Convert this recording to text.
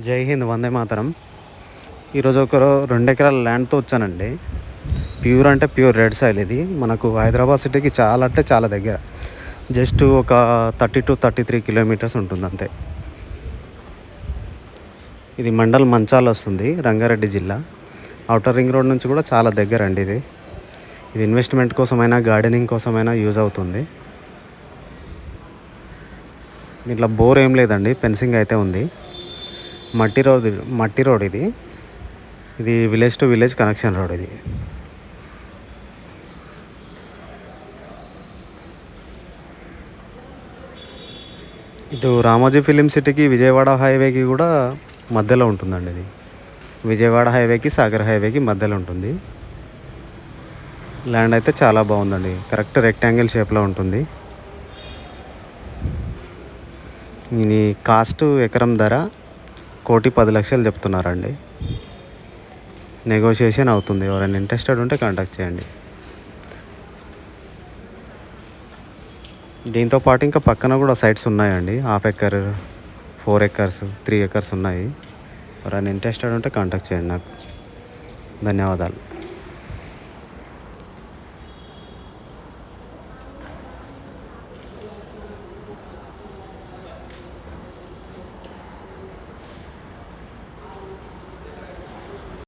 జై హింద్, వందే మాతరం. ఈరోజు ఒక 2 ఎకరాల ల్యాండ్తో వచ్చానండి. ప్యూర్ అంటే ప్యూర్ రెడ్ సాయిల్. ఇది మనకు హైదరాబాద్ సిటీకి చాలా అంటే చాలా దగ్గర. జస్ట్ ఒక 30-33 కిలోమీటర్స్ ఉంటుంది అంతే. ఇది మండల్ మంచాల వస్తుంది, రంగారెడ్డి జిల్లా. ఔటర్ రింగ్ రోడ్ నుంచి కూడా చాలా దగ్గర అండి. ఇది ఇన్వెస్ట్మెంట్ కోసమైనా గార్డెనింగ్ కోసమైనా యూజ్ అవుతుంది. దీంట్లో బోర్ ఏం లేదండి, ఫెన్సింగ్ అయితే ఉంది. మట్టి రోడ్ ఇది village to village connection road. ఇది ఇటు రామోజీ ఫిలిం సిటీకి విజయవాడ హైవేకి కూడా మధ్యలో ఉంటుందండి. ఇది విజయవాడ హైవేకి సాగర్ హైవేకి మధ్యలో ఉంటుంది. ల్యాండ్ అయితే చాలా బాగుందండి, కరెక్ట్ రెక్టాంగిల్ షేప్లో ఉంటుంది. ఇది కాస్ట్ ఎకరం ధర 1,10,00,000 చెప్తున్నారండి. నెగోషియేషన్ అవుతుంది. ఎవరైనా ఇంట్రెస్టెడ్ ఉంటే కాంటాక్ట్ చేయండి. దీంతో పాటు ఇంకా పక్కన కూడా సైట్స్ ఉన్నాయండి. 1/2 ఎకర్, 4 ఎకర్స్, 3 ఎకర్స్ ఉన్నాయి. ఎవరైనా ఇంట్రెస్టెడ్ ఉంటే కాంటాక్ట్ చేయండి నాకు. ధన్యవాదాలు.